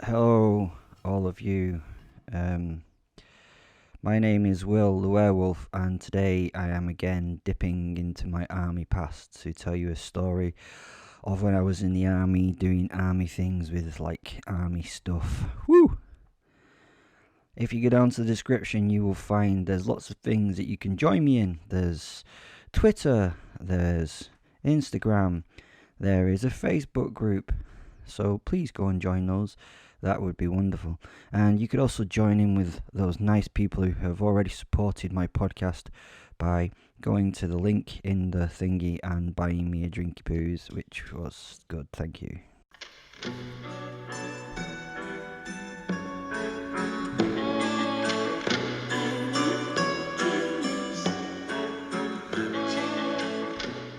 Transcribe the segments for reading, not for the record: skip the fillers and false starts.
Hello, all of you. Um, my name is Wil the Werewolf, and today I am again dipping into my army past to tell you a story of when I was in the army doing army things with army stuff. Woo! If you go down to the description, you will find there's lots of things that you can join me in. There's Twitter, there's Instagram, there is a Facebook group. So please go and join those. That would be wonderful. And you could also join in with those nice people who have already supported my podcast by going to the link in the thingy and buying me a drinky poos, which was good. Thank you.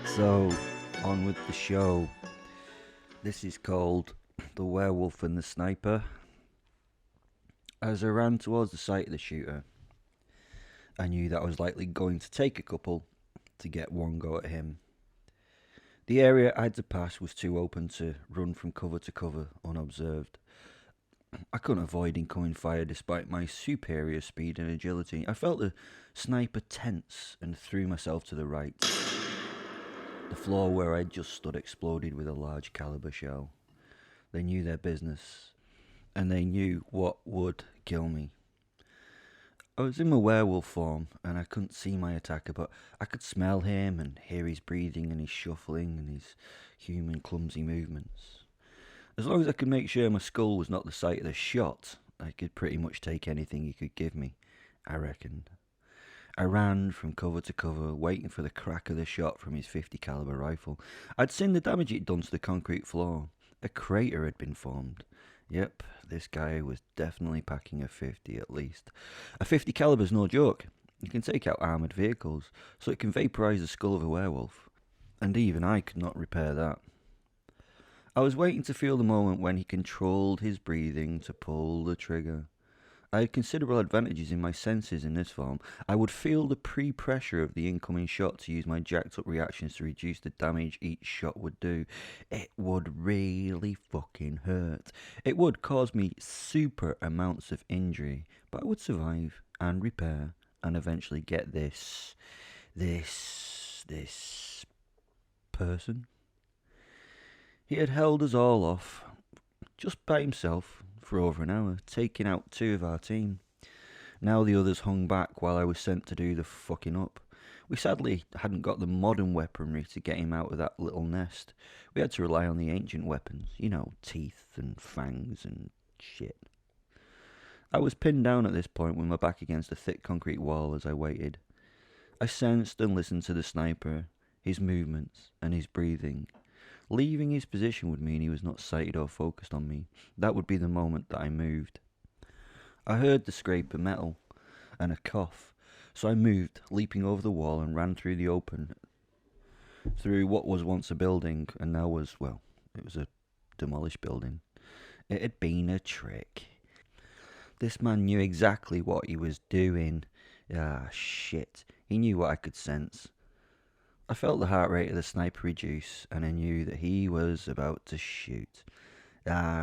So, on with the show. This is called The Werewolf and the Sniper. As I ran towards the site of the shooter, I knew that I was likely going to take a couple to get one go at him. The area I had to pass was too open to run from cover to cover unobserved. I couldn't avoid incoming fire despite my superior speed and agility. I felt the sniper tense and threw myself to the right. The floor where I had just stood exploded with a large caliber shell. They knew their business, and they knew what would kill me. I was in my werewolf form, and I couldn't see my attacker, but I could smell him and hear his breathing and his shuffling and his human clumsy movements. As long as I could make sure my skull was not the site of the shot, I could pretty much take anything he could give me, I reckoned. I ran from cover to cover, waiting for the crack of the shot from his 50 caliber rifle. I'd seen the damage it done to the concrete floor. A crater had been formed. Yep, this guy was definitely packing a 50 at least. A 50 caliber's no joke. You can take out armoured vehicles, so it can vaporise the skull of a werewolf. And even I could not repair that. I was waiting to feel the moment when he controlled his breathing to pull the trigger. I had considerable advantages in my senses in this form. I would feel the pre-pressure of the incoming shot to use my jacked up reactions to reduce the damage each shot would do. It would really fucking hurt. It would cause me super amounts of injury, but I would survive and repair and eventually get this person. He had held us all off, just by himself, for over an hour, taking out 2 of our team. Now the others hung back while I was sent to do the fucking up. We sadly hadn't got the modern weaponry to get him out of that little nest. We had to rely on the ancient weapons, teeth and fangs and shit. I was pinned down at this point with my back against a thick concrete wall as I waited. I sensed and listened to the sniper, his movements and his breathing. Leaving his position would mean he was not sighted or focused on me. That would be the moment that I moved. I heard the scrape of metal and a cough, so I moved, leaping over the wall and ran through the open, through what was once a building and now was, it was a demolished building. It had been a trick. This man knew exactly what he was doing. Shit. He knew what I could sense. I felt the heart rate of the sniper reduce, and I knew that he was about to shoot.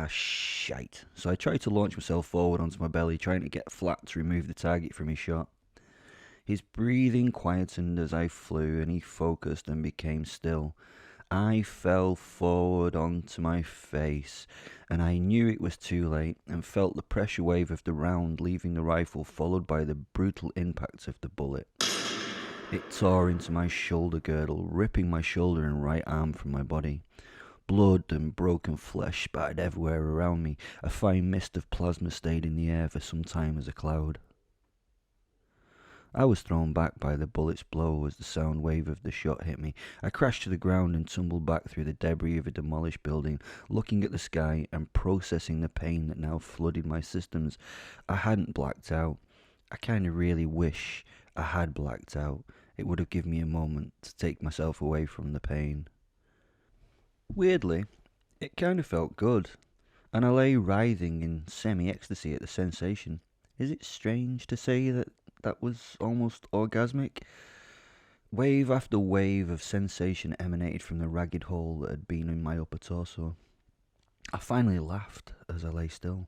Shite. So I tried to launch myself forward onto my belly, trying to get flat to remove the target from his shot. His breathing quietened as I flew, and he focused and became still. I fell forward onto my face, and I knew it was too late, and felt the pressure wave of the round leaving the rifle, followed by the brutal impact of the bullet. It tore into my shoulder girdle, ripping my shoulder and right arm from my body. Blood and broken flesh spattered everywhere around me. A fine mist of plasma stayed in the air for some time as a cloud. I was thrown back by the bullet's blow as the sound wave of the shot hit me. I crashed to the ground and tumbled back through the debris of a demolished building, looking at the sky and processing the pain that now flooded my systems. I hadn't blacked out. I kinda really wish I had blacked out. It would have given me a moment to take myself away from the pain. Weirdly, it kind of felt good, and I lay writhing in semi-ecstasy at the sensation. Is it strange to say that was almost orgasmic? Wave after wave of sensation emanated from the ragged hole that had been in my upper torso. I finally laughed as I lay still.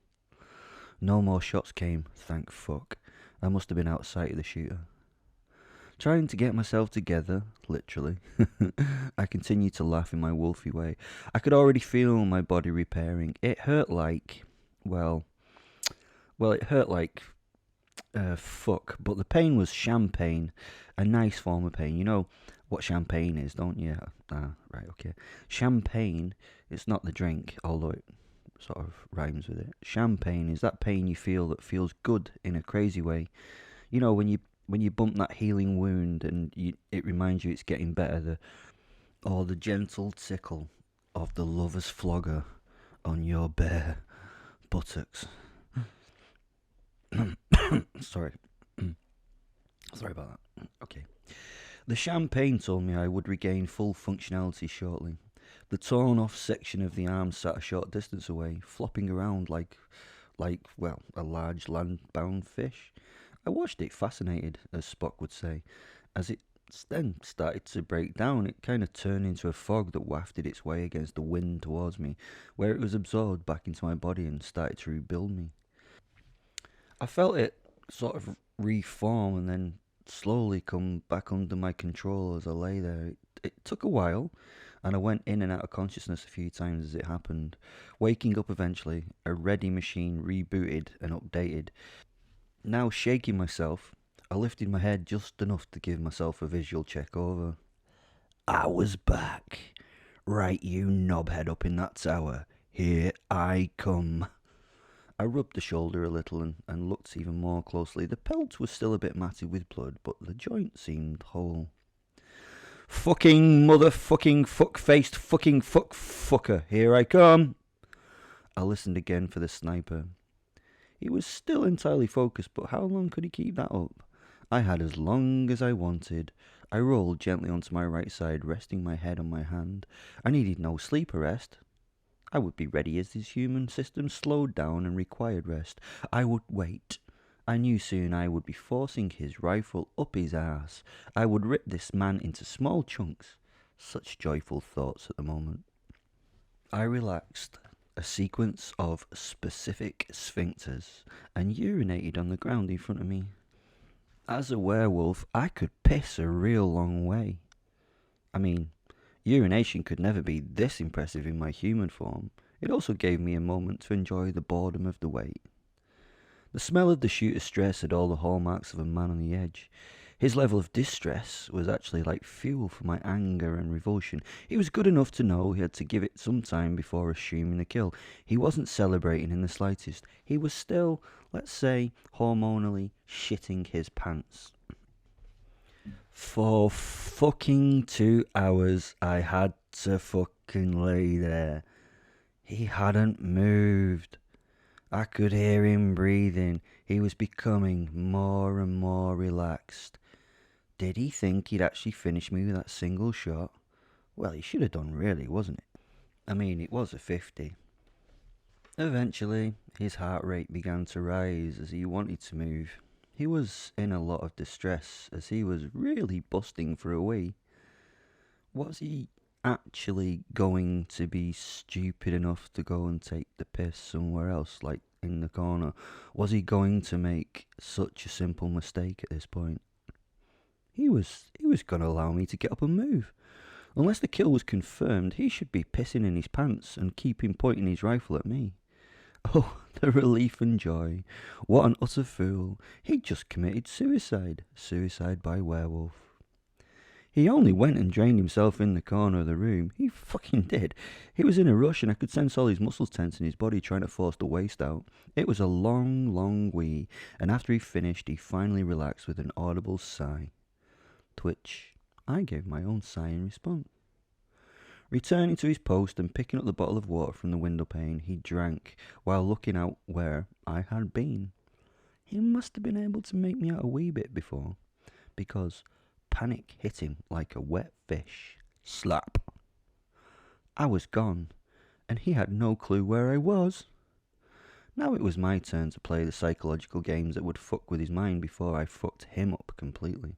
No more shots came, thank fuck. I must have been out of sight of the shooter. Trying to get myself together, literally, I continued to laugh in my wolfy way. I could already feel my body repairing. It hurt like, well, it hurt like fuck, but the pain was champagne, a nice form of pain. You know what champagne is, don't you? Right, okay. Champagne, it's not the drink, although it sort of rhymes with it. Champagne is that pain you feel that feels good in a crazy way. You know, when you bump that healing wound and it reminds you it's getting better, or the gentle tickle of the lover's flogger on your bare buttocks. Sorry. Sorry about that. Okay. The champagne told me I would regain full functionality shortly. The torn off section of the arm sat a short distance away, flopping around like a large land-bound fish. I watched it fascinated, as Spock would say. As it then started to break down, it kind of turned into a fog that wafted its way against the wind towards me, where it was absorbed back into my body and started to rebuild me. I felt it sort of reform and then slowly come back under my control as I lay there. It took a while, and I went in and out of consciousness a few times as it happened, waking up eventually, a ready machine rebooted and updated. Now shaking myself, I lifted my head just enough to give myself a visual check over. I was back. Right, you knobhead up in that tower. Here I come. I rubbed the shoulder a little and looked even more closely. The pelt was still a bit matted with blood, but the joint seemed whole. Fucking motherfucking fuck-faced fucking fucker, here I come. I listened again for the sniper. He was still entirely focused, but how long could he keep that up? I had as long as I wanted. I rolled gently onto my right side, resting my head on my hand. I needed no sleep arrest. I would be ready as his human system slowed down and required rest. I would wait. I knew soon I would be forcing his rifle up his arse. I would rip this man into small chunks. Such joyful thoughts at the moment. I relaxed a sequence of specific sphincters and urinated on the ground in front of me. As a werewolf, I could piss a real long way. I mean, urination could never be this impressive in my human form. It also gave me a moment to enjoy the boredom of the wait. The smell of the shooter's stress had all the hallmarks of a man on the edge. His level of distress was actually like fuel for my anger and revulsion. He was good enough to know he had to give it some time before assuming the kill. He wasn't celebrating in the slightest. He was still, let's say, hormonally shitting his pants. For fucking 2 hours, I had to fucking lay there. He hadn't moved. I could hear him breathing. He was becoming more and more relaxed. Did he think he'd actually finish me with that single shot? Well, he should have done really, wasn't it? I mean, it was a 50. Eventually, his heart rate began to rise as he wanted to move. He was in a lot of distress as he was really busting for a wee. Was he actually going to be stupid enough to go and take the piss somewhere else, like in the corner? Was he going to make such a simple mistake at this point? He was going to allow me to get up and move. Unless the kill was confirmed, he should be pissing in his pants and keeping pointing his rifle at me. Oh, the relief and joy. What an utter fool. He'd just committed suicide. Suicide by werewolf. He only went and drained himself in the corner of the room. He fucking did. He was in a rush and I could sense all his muscles tense in his body trying to force the waste out. It was a long, long wee, and after he finished, he finally relaxed with an audible sigh. To which I gave my own sigh in response. Returning to his post and picking up the bottle of water from the window pane, he drank while looking out where I had been. He must have been able to make me out a wee bit before, because panic hit him like a wet fish. Slap. I was gone, and he had no clue where I was. Now it was my turn to play the psychological games that would fuck with his mind before I fucked him up completely.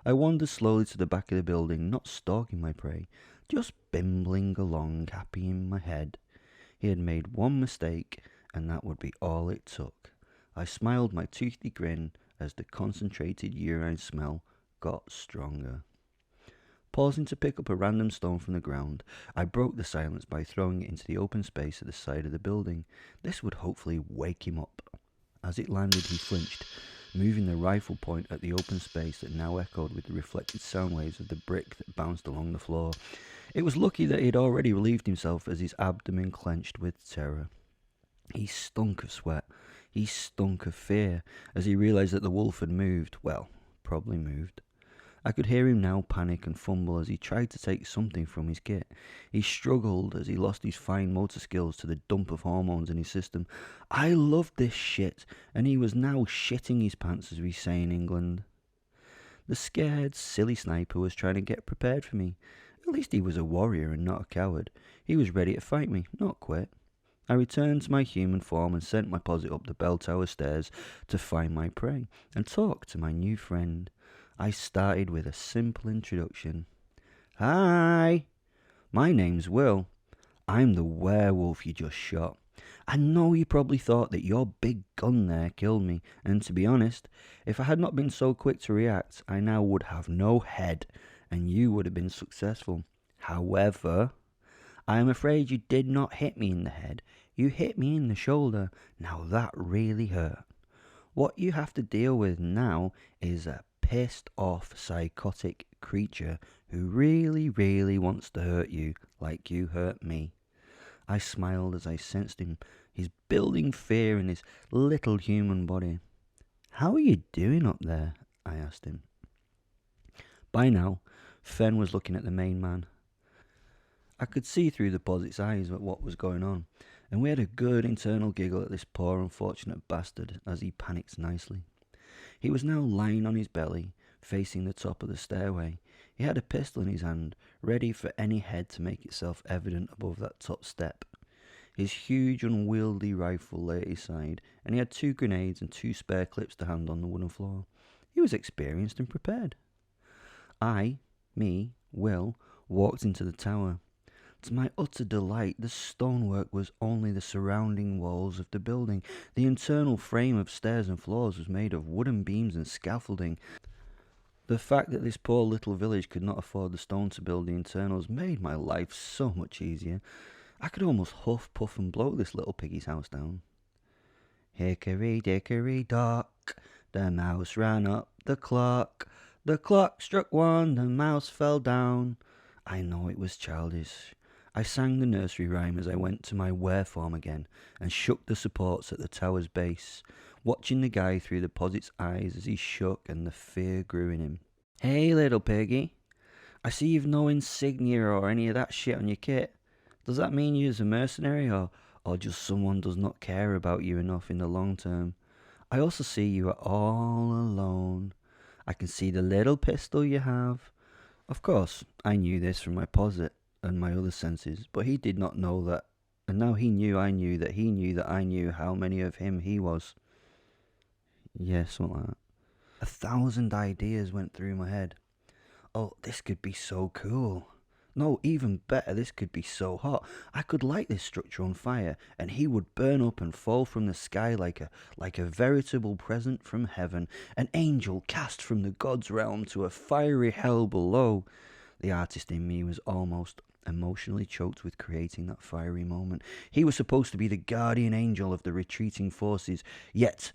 I wandered slowly to the back of the building, not stalking my prey, just bimbling along, happy in my head. He had made one mistake, and that would be all it took. I smiled my toothy grin as the concentrated urine smell got stronger. Pausing to pick up a random stone from the ground, I broke the silence by throwing it into the open space at the side of the building. This would hopefully wake him up. As it landed, he flinched, moving the rifle point at the open space that now echoed with the reflected sound waves of the brick that bounced along the floor. It was lucky that he had already relieved himself as his abdomen clenched with terror. He stunk of sweat. He stunk of fear as he realised that the wolf had moved. Well, probably moved. I could hear him now panic and fumble as he tried to take something from his kit. He struggled as he lost his fine motor skills to the dump of hormones in his system. I loved this shit, and he was now shitting his pants, as we say in England. The scared, silly sniper was trying to get prepared for me. At least he was a warrior and not a coward. He was ready to fight me, not quit. I returned to my human form and sent my posse up the bell tower stairs to find my prey and talk to my new friend. I started with a simple introduction. Hi, my name's Wil. I'm the werewolf you just shot. I know you probably thought that your big gun there killed me, and to be honest, if I had not been so quick to react, I now would have no head, and you would have been successful. However, I am afraid you did not hit me in the head. You hit me in the shoulder. Now that really hurt. What you have to deal with now is a pissed off psychotic creature who really wants to hurt you like you hurt me. I smiled as I sensed him, his building fear in his little human body. How are you doing up there? I asked him. By now, Fen was looking at the main man. I could see through the posit's eyes at what was going on, and we had a good internal giggle at this poor unfortunate bastard as he panicked nicely. He was now lying on his belly, facing the top of the stairway. He had a pistol in his hand, ready for any head to make itself evident above that top step. His huge, unwieldy rifle lay at his side, and he had 2 grenades and 2 spare clips to hand on the wooden floor. He was experienced and prepared. Wil, walked into the tower. To my utter delight, the stonework was only the surrounding walls of the building. The internal frame of stairs and floors was made of wooden beams and scaffolding. The fact that this poor little village could not afford the stone to build the internals made my life so much easier. I could almost huff, puff and blow this little piggy's house down. Hickory dickory dock, the mouse ran up the clock. The clock struck 1, the mouse fell down. I know it was childish. I sang the nursery rhyme as I went to my were form again and shook the supports at the tower's base, watching the guy through the posit's eyes as he shook and the fear grew in him. Hey little piggy, I see you've no insignia or any of that shit on your kit. Does that mean you're a mercenary or just someone does not care about you enough in the long term? I also see you are all alone. I can see the little pistol you have. Of course, I knew this from my posit and my other senses, but he did not know that, and now he knew I knew that he knew that I knew how many of him he was. Yeah, something like that. 1,000 ideas went through my head. Oh, this could be so cool. No, even better, this could be so hot. I could light this structure on fire, and he would burn up and fall from the sky like a veritable present from heaven, an angel cast from the god's realm to a fiery hell below. The artist in me was almost emotionally choked with creating that fiery moment. He was supposed to be the guardian angel of the retreating forces, yet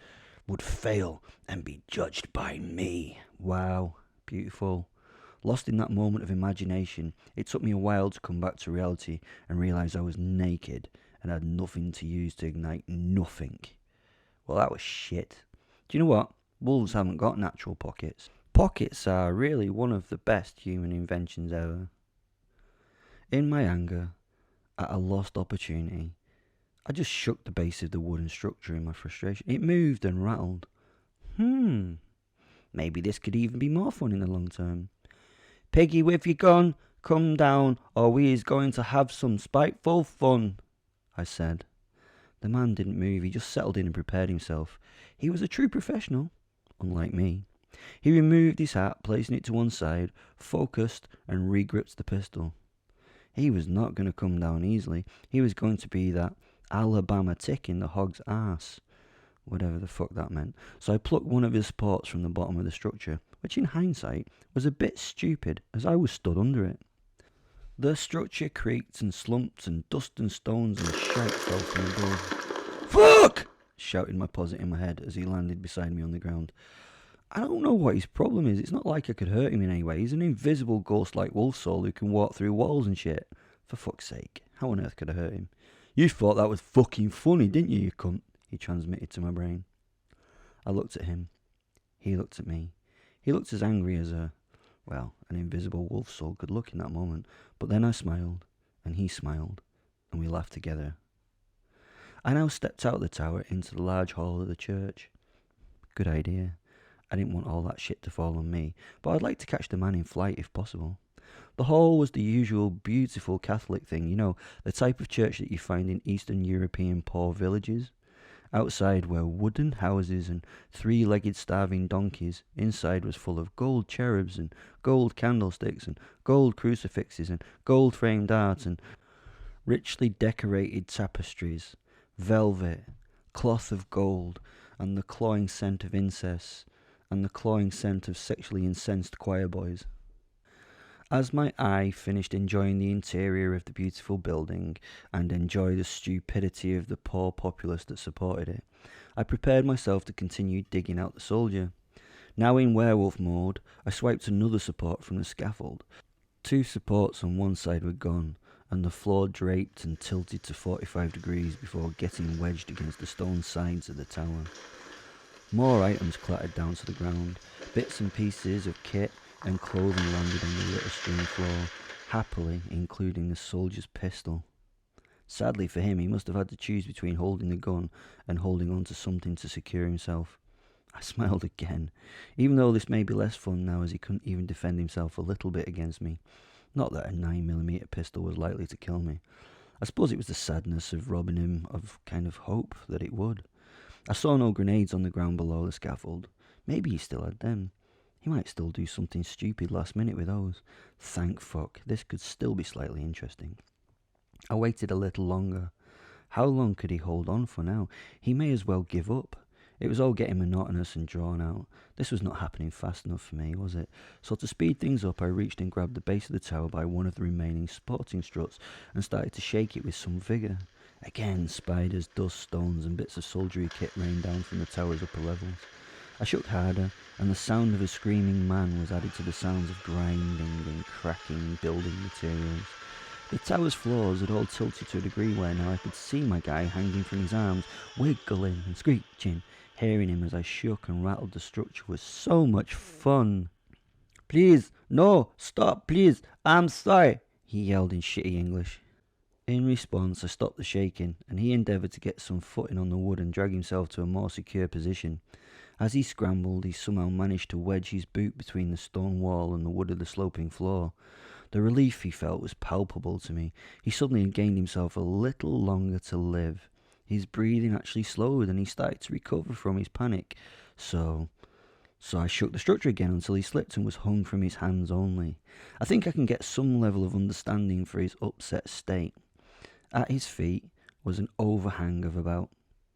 would fail and be judged by me. Wow, beautiful. Lost in that moment of imagination, it took me a while to come back to reality and realise I was naked and had nothing to use to ignite nothing. Well, that was shit. Do you know what? Wolves haven't got natural pockets. Pockets are really one of the best human inventions ever. In my anger, at a lost opportunity, I just shook the base of the wooden structure in my frustration. It moved and rattled. Maybe this could even be more fun in the long term. Piggy with your gun, come down, or we is going to have some spiteful fun, I said. The man didn't move, he just settled in and prepared himself. He was a true professional, unlike me. He removed his hat, placing it to one side, focused, and regripped the pistol. He was not going to come down easily. He was going to be that Alabama tick in the hog's arse, whatever the fuck that meant. So I plucked one of his supports from the bottom of the structure, which in hindsight was a bit stupid as I was stood under it. The structure creaked and slumped, and dust and stones and shite fell from above. "Fuck!" shouted my posit in my head as he landed beside me on the ground. I don't know what his problem is. It's not like I could hurt him in any way. He's an invisible ghost-like wolf soul who can walk through walls and shit. For fuck's sake, how on earth could I hurt him? "You thought that was fucking funny, didn't you, you cunt?" he transmitted to my brain. I looked at him. He looked at me. He looked as angry as an invisible wolf soul could look in that moment. But then I smiled, and he smiled, and we laughed together. I now stepped out of the tower into the large hall of the church. Good idea. I didn't want all that shit to fall on me, but I'd like to catch the man in flight if possible. The hall was the usual beautiful Catholic thing, you know, the type of church that you find in Eastern European poor villages. Outside were wooden houses and three-legged starving donkeys. Inside was full of gold cherubs and gold candlesticks and gold crucifixes and gold-framed art and richly decorated tapestries, velvet, cloth of gold, and the cloying scent of incest, and the cloying scent of sexually incensed choir boys. As my eye finished enjoying the interior of the beautiful building and enjoyed the stupidity of the poor populace that supported it, I prepared myself to continue digging out the soldier. Now in werewolf mode, I swiped another support from the scaffold. 2 supports on one side were gone, and the floor draped and tilted to 45 degrees before getting wedged against the stone sides of the tower. More items clattered down to the ground. Bits and pieces of kit and clothing landed on the litter-strewn floor, happily including the soldier's pistol. Sadly for him, he must have had to choose between holding the gun and holding on to something to secure himself. I smiled again, even though this may be less fun now as he couldn't even defend himself a little bit against me. Not that a 9mm pistol was likely to kill me. I suppose it was the sadness of robbing him of kind of hope that it would. I saw no grenades on the ground below the scaffold. Maybe he still had them. He might still do something stupid last minute with those. Thank fuck, this could still be slightly interesting. I waited a little longer. How long could he hold on for now? He may as well give up. It was all getting monotonous and drawn out. This was not happening fast enough for me, was it? So to speed things up, I reached and grabbed the base of the tower by one of the remaining supporting struts and started to shake it with some vigour. Again, spiders, dust, stones and bits of soldiery kit rained down from the tower's upper levels. I shook harder, and the sound of a screaming man was added to the sounds of grinding and cracking building materials. The tower's floors had all tilted to a degree where now I could see my guy hanging from his arms, wiggling and screeching. Hearing him as I shook and rattled the structure was so much fun. "Please, no, stop, please, I'm sorry," he yelled in shitty English. In response, I stopped the shaking, and he endeavoured to get some footing on the wood and drag himself to a more secure position. As he scrambled, he somehow managed to wedge his boot between the stone wall and the wood of the sloping floor. The relief he felt was palpable to me. He suddenly gained himself a little longer to live. His breathing actually slowed, and he started to recover from his panic. So I shook the structure again until he slipped and was hung from his hands only. I think I can get some level of understanding for his upset state. At his feet was an overhang of about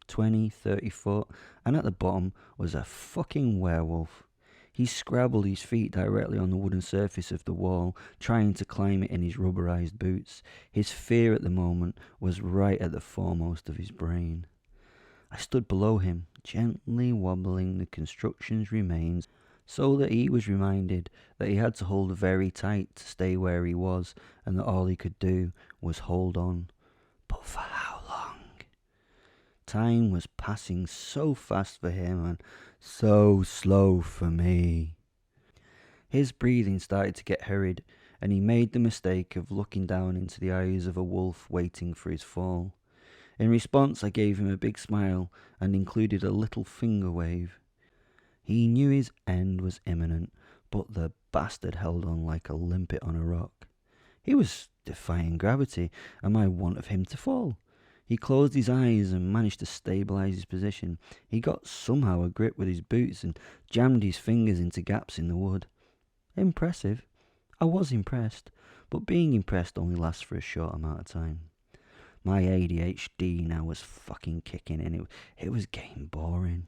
20-30 foot, and at the bottom was a fucking werewolf. He scrabbled his feet directly on the wooden surface of the wall, trying to climb it in his rubberized boots. His fear at the moment was right at the foremost of his brain. I stood below him, gently wobbling the construction's remains, so that he was reminded that he had to hold very tight to stay where he was, and that all he could do was hold on. But for how long? Time was passing so fast for him and so slow for me. His breathing started to get hurried, and he made the mistake of looking down into the eyes of a wolf waiting for his fall. In response, I gave him a big smile and included a little finger wave. He knew his end was imminent, but the bastard held on like a limpet on a rock. He was defying gravity and my want of him to fall. He closed his eyes and managed to stabilise his position. He got somehow a grip with his boots and jammed his fingers into gaps in the wood. Impressive. I was impressed, but being impressed only lasts for a short amount of time. My ADHD now was fucking kicking in. It was getting boring.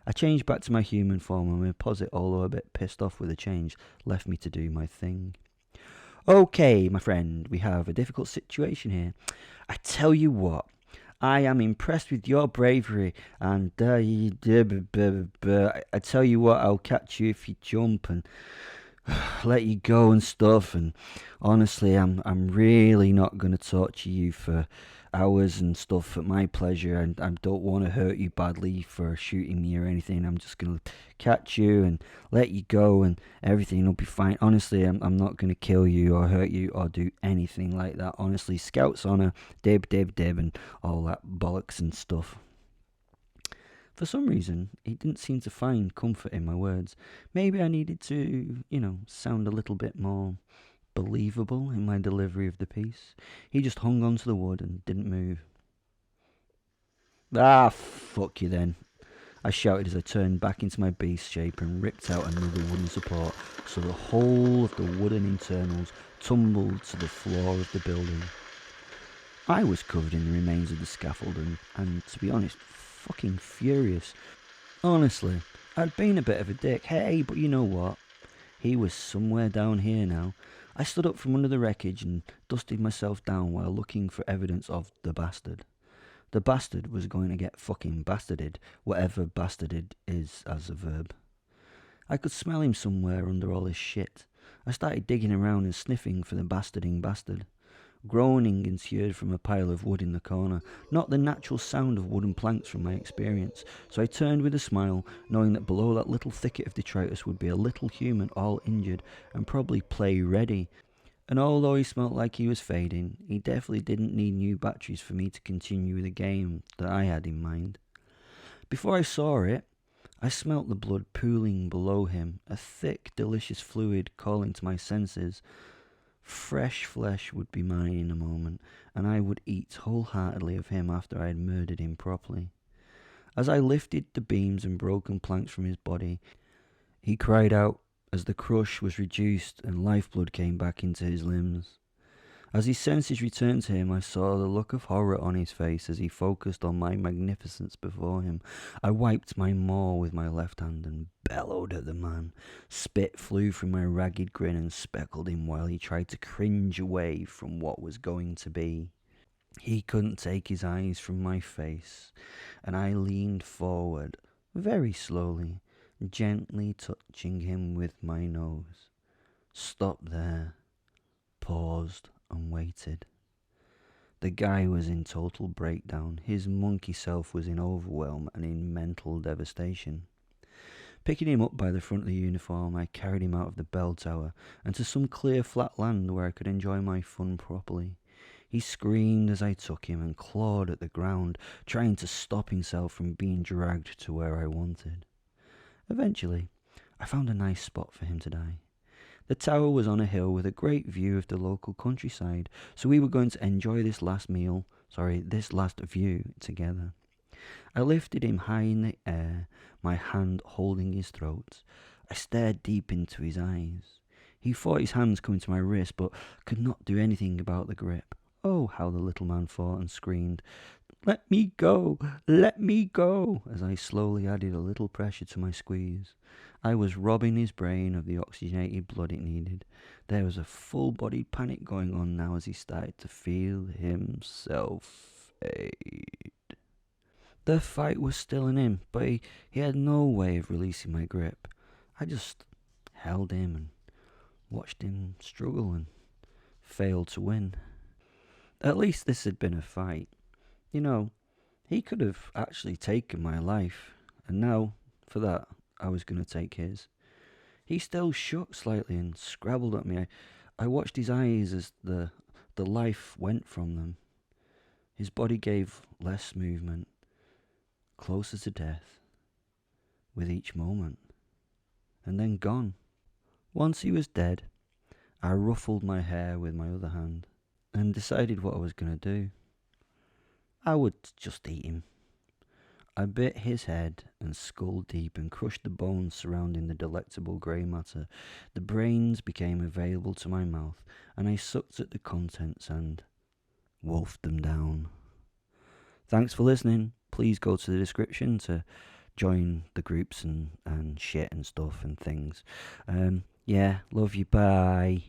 I changed back to my human form, and my posit, although a bit pissed off with the change, left me to do my thing. Okay, my friend, we have a difficult situation here. I tell you what, I am impressed with your bravery, and I tell you what, I'll catch you if you jump and let you go and stuff. And honestly, I'm really not going to torture you for hours and stuff at my pleasure, and I don't want to hurt you badly for shooting me or anything. I'm just going to catch you and let you go, and everything will be fine. Honestly, I'm not going to kill you or hurt you or do anything like that. Honestly, Scout's honour, dib, and all that bollocks and stuff. For some reason, he didn't seem to find comfort in my words. Maybe I needed to, sound a little bit more believable in my delivery of the piece. He just hung onto the wood and didn't move. Ah, fuck you then, I shouted as I turned back into my beast shape and ripped out another wooden support so the whole of the wooden internals tumbled to the floor of the building. I was covered in the remains of the scaffold and to be honest, fucking furious. Honestly, I'd been a bit of a dick. Hey, but you know what? He was somewhere down here now. I stood up from under the wreckage and dusted myself down while looking for evidence of the bastard. The bastard was going to get fucking bastarded, whatever bastarded is as a verb. I could smell him somewhere under all this shit. I started digging around and sniffing for the bastarding bastard. Groaning ensued from a pile of wood in the corner, not the natural sound of wooden planks from my experience, so I turned with a smile, knowing that below that little thicket of detritus would be a little human all injured and probably play ready. And although he smelt like he was fading, he definitely didn't need new batteries for me to continue the game that I had in mind. Before I saw it, I smelt the blood pooling below him, a thick, delicious fluid calling to my senses. Fresh flesh would be mine in a moment, and I would eat wholeheartedly of him after I had murdered him properly. As I lifted the beams and broken planks from his body, he cried out as the crush was reduced and lifeblood came back into his limbs. As his senses returned to him, I saw the look of horror on his face as he focused on my magnificence before him. I wiped my maw with my left hand and bellowed at the man. Spit flew from my ragged grin and speckled him while he tried to cringe away from what was going to be. He couldn't take his eyes from my face, and I leaned forward, very slowly, gently touching him with my nose. Stopped there, paused, and waited. The guy was in total breakdown. His monkey self was in overwhelm and in mental devastation. Picking him up by the front of the uniform, I carried him out of the bell tower and to some clear flat land where I could enjoy my fun properly. He screamed as I took him and clawed at the ground, trying to stop himself from being dragged to where I wanted. Eventually, I found a nice spot for him to die. The tower was on a hill with a great view of the local countryside, so we were going to enjoy this last view together. I lifted him high in the air, my hand holding his throat. I stared deep into his eyes. He fought his hands coming to my wrist, but could not do anything about the grip. Oh, how the little man fought and screamed, "Let me go! Let me go!" as I slowly added a little pressure to my squeeze. I was robbing his brain of the oxygenated blood it needed. There was a full-bodied panic going on now as he started to feel himself fade. The fight was still in him, but he had no way of releasing my grip. I just held him and watched him struggle and fail to win. At least this had been a fight. He could have actually taken my life, and now, for that, I was going to take his. He still shook slightly and scrabbled at me. I watched his eyes as the life went from them. His body gave less movement, closer to death, with each moment, and then gone. Once he was dead, I ruffled my hair with my other hand and decided what I was going to do. I would just eat him. I bit his head and skull deep and crushed the bones surrounding the delectable grey matter. The brains became available to my mouth, and I sucked at the contents and wolfed them down. Thanks for listening. Please go to the description to join the groups and shit and stuff and things. Yeah, love you. Bye.